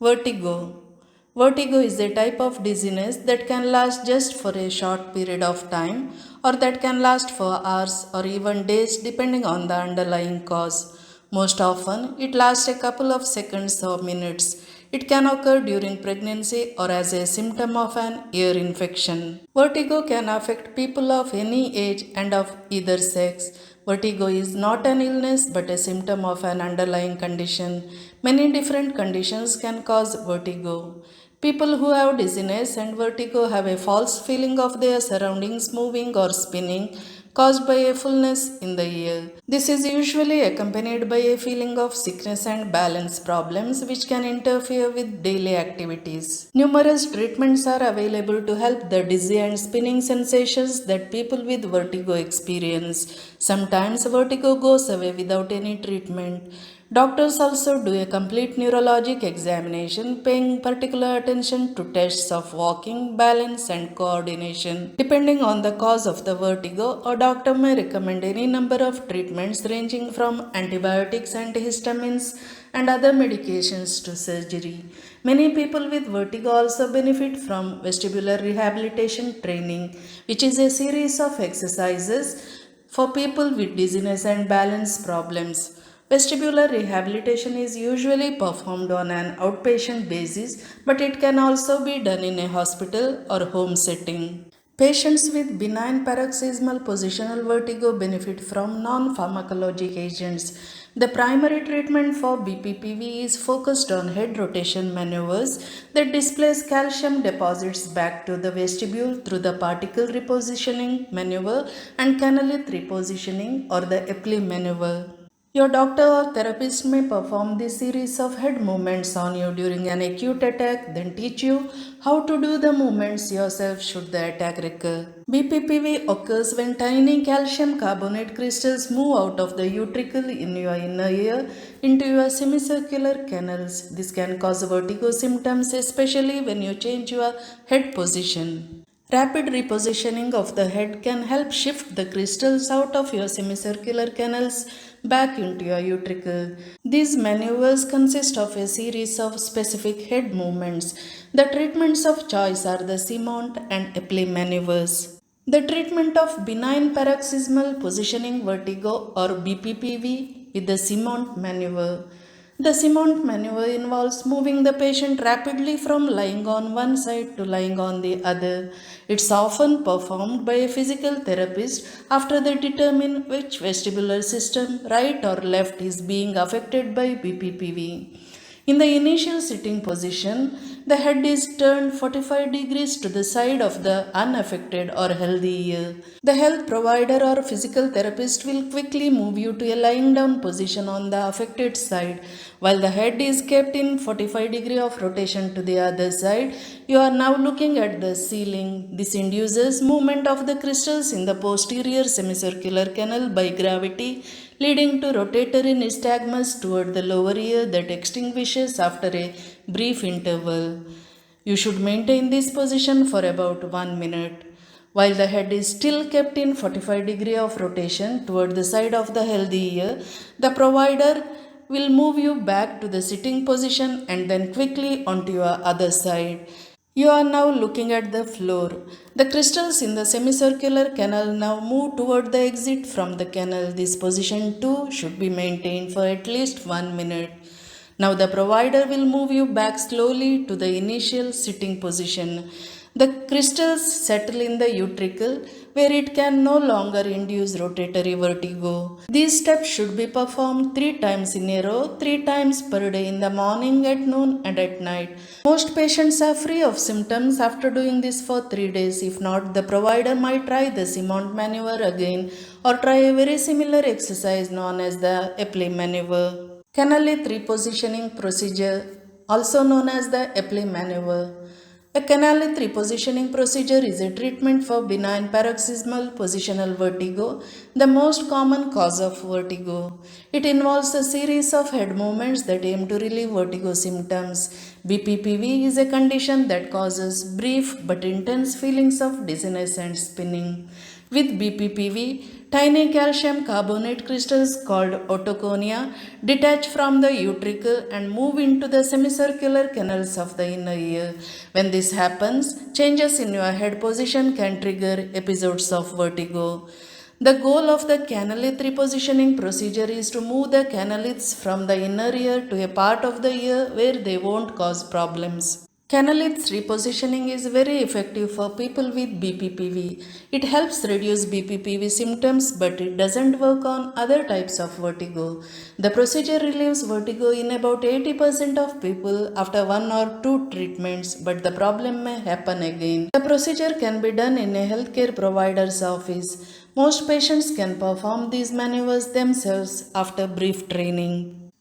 Vertigo. Vertigo is a type of dizziness that can last just for a short period of time or that can last for hours or even days depending on the underlying cause. Most often, it lasts a couple of seconds or minutes. It can occur during pregnancy or as a symptom of an ear infection. Vertigo can affect people of any age and of either sex. Vertigo is not an illness but a symptom of an underlying condition. Many different conditions can cause vertigo. People who have dizziness and vertigo have a false feeling of their surroundings moving or spinning caused by a fullness in the ear. This is usually accompanied by a feeling of sickness and balance problems which can interfere with daily activities. Numerous treatments are available to help the dizzy and spinning sensations that people with vertigo experience. Sometimes vertigo goes away without any treatment. Doctors also do a complete neurologic examination, paying particular attention to tests of walking, balance, and coordination. Depending on the cause of the vertigo, a doctor may recommend any number of treatments ranging from antibiotics, antihistamines, and other medications to surgery. Many people with vertigo also benefit from vestibular rehabilitation training, which is a series of exercises for people with dizziness and balance problems. Vestibular rehabilitation is usually performed on an outpatient basis, but it can also be done in a hospital or home setting. Patients with benign paroxysmal positional vertigo benefit from non pharmacologic agents. The primary treatment for BPPV is focused on head rotation maneuvers that displace calcium deposits back to the vestibule through the particle repositioning maneuver and cannulate repositioning or the Epley maneuver. Your doctor or therapist may perform this series of head movements on you during an acute attack, then teach you how to do the movements yourself should the attack recur. BPPV occurs when tiny calcium carbonate crystals move out of the utricle in your inner ear into your semicircular canals. This can cause vertigo symptoms, especially when you change your head position. Rapid repositioning of the head can help shift the crystals out of your semicircular canals back into your utricle. These maneuvers consist of a series of specific head movements. The treatments of choice are the Simont and Epley maneuvers. The treatment of benign paroxysmal positioning vertigo or BPPV with the Simont maneuver. The Simont maneuver involves moving the patient rapidly from lying on one side to lying on the other. It's often performed by a physical therapist after they determine which vestibular system, right or left, is being affected by BPPV. In the initial sitting position, the head is turned 45 degrees to the side of the unaffected or healthy ear. The health provider or physical therapist will quickly move you to a lying down position on the affected side. While the head is kept in 45 degree of rotation to the other side, you are now looking at the ceiling. This induces movement of the crystals in the posterior semicircular canal by gravity, leading to rotatory nystagmus toward the lower ear that extinguishes after a brief interval. You should maintain this position for about 1 minute. While the head is still kept in 45 degree of rotation toward the side of the healthy ear, the provider will move you back to the sitting position and then quickly onto your other side. You are now looking at the floor. The crystals in the semicircular canal now move toward the exit from the canal. This position too should be maintained for at least 1 minute. Now the provider will move you back slowly to the initial sitting position. The crystals settle in the utricle where it can no longer induce rotatory vertigo. These steps should be performed 3 times in a row, 3 times per day in the morning, at noon and at night. Most patients are free of symptoms after doing this for 3 days. If not, the provider might try the Simont maneuver again or try a very similar exercise known as the Epley maneuver. Cannulate repositioning procedure, also known as the Epley maneuver. A cannulate repositioning procedure is a treatment for benign paroxysmal positional vertigo, the most common cause of vertigo. It involves a series of head movements that aim to relieve vertigo symptoms. BPPV is a condition that causes brief but intense feelings of dizziness and spinning. With BPPV, tiny calcium carbonate crystals called otoconia detach from the utricle and move into the semicircular canals of the inner ear. When this happens, changes in your head position can trigger episodes of vertigo. The goal of the canalith repositioning procedure is to move the canaliths from the inner ear to a part of the ear where they won't cause problems. Canaliths repositioning is very effective for people with BPPV. It helps reduce BPPV symptoms, but it doesn't work on other types of vertigo. The procedure relieves vertigo in about 80% of people after one or two treatments, but the problem may happen again. The procedure can be done in a healthcare provider's office. Most patients can perform these maneuvers themselves after brief training.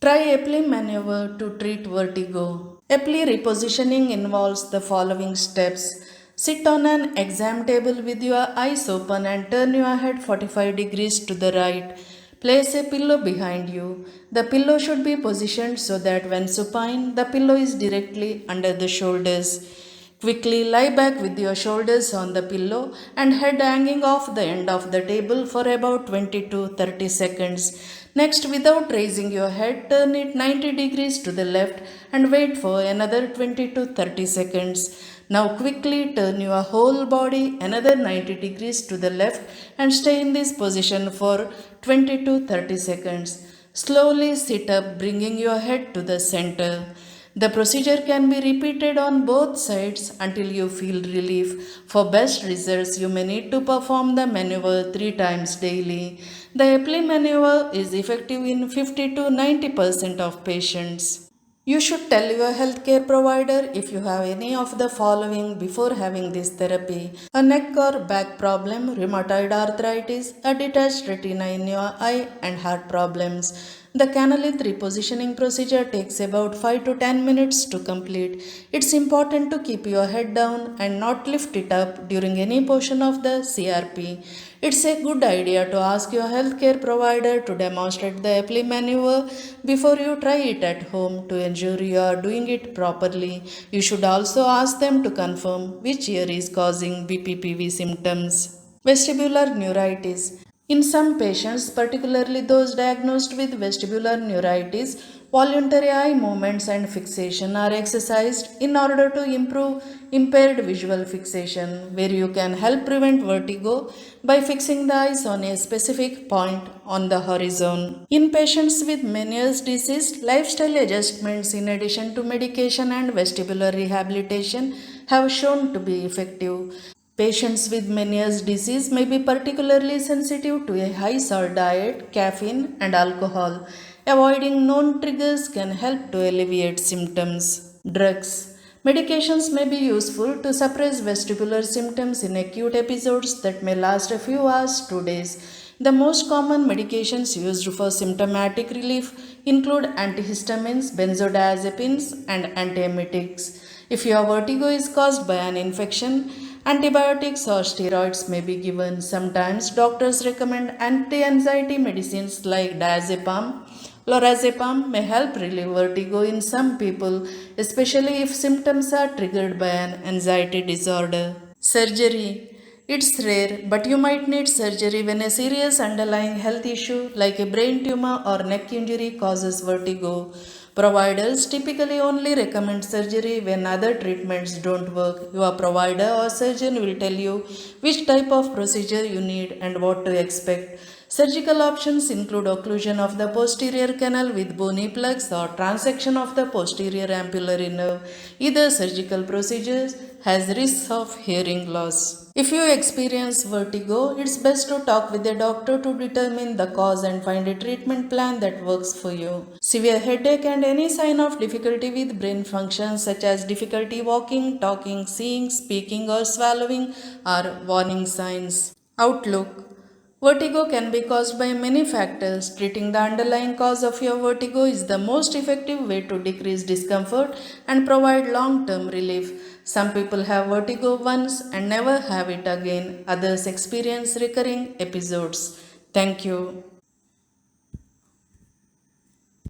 Try Epley maneuver to treat vertigo. Epley repositioning involves the following steps. Sit on an exam table with your eyes open and turn your head 45 degrees to the right. Place a pillow behind you. The pillow should be positioned so that when supine, the pillow is directly under the shoulders. Quickly lie back with your shoulders on the pillow and head hanging off the end of the table for about 20 to 30 seconds. Next, without raising your head, turn it 90 degrees to the left and wait for another 20 to 30 seconds. Now quickly turn your whole body another 90 degrees to the left and stay in this position for 20 to 30 seconds. Slowly sit up, bringing your head to the center. The procedure can be repeated on both sides until you feel relief. For best results, you may need to perform the maneuver 3 times daily. The Epley maneuver is effective in 50 to 90% of patients. You should tell your healthcare provider if you have any of the following before having this therapy: a neck or back problem, rheumatoid arthritis, a detached retina in your eye, and heart problems. The canalith repositioning procedure takes about 5 to 10 minutes to complete. It's important to keep your head down and not lift it up during any portion of the CRP. It's a good idea to ask your healthcare provider to demonstrate the Epley maneuver before you try it at home to ensure you are doing it properly. You should also ask them to confirm which ear is causing BPPV symptoms. Vestibular neuritis. In some patients, particularly those diagnosed with vestibular neuritis, voluntary eye movements and fixation are exercised in order to improve impaired visual fixation, where you can help prevent vertigo by fixing the eyes on a specific point on the horizon. In patients with Meniere's disease, lifestyle adjustments in addition to medication and vestibular rehabilitation have shown to be effective. Patients with Meniere's disease may be particularly sensitive to a high salt diet, caffeine, and alcohol. Avoiding known triggers can help to alleviate symptoms. Drugs. Medications may be useful to suppress vestibular symptoms in acute episodes that may last a few hours to days. The most common medications used for symptomatic relief include antihistamines, benzodiazepines, and antiemetics. If your vertigo is caused by an infection, antibiotics or steroids may be given. Sometimes doctors recommend anti-anxiety medicines like diazepam. Lorazepam may help relieve vertigo in some people, especially if symptoms are triggered by an anxiety disorder. Surgery. It's rare, but you might need surgery when a serious underlying health issue like a brain tumor or neck injury causes vertigo. Providers typically only recommend surgery when other treatments don't work. Your provider or surgeon will tell you which type of procedure you need and what to expect. Surgical options include occlusion of the posterior canal with bony plugs or transection of the posterior ampullary nerve. Either surgical procedures has risks of hearing loss. If you experience vertigo, it's best to talk with a doctor to determine the cause and find a treatment plan that works for you. Severe headache and any sign of difficulty with brain function such as difficulty walking, talking, seeing, speaking or swallowing are warning signs. Outlook. Vertigo can be caused by many factors. Treating the underlying cause of your vertigo is the most effective way to decrease discomfort and provide long term relief. Some people have vertigo once and never have it again, others experience recurring episodes. Thank you.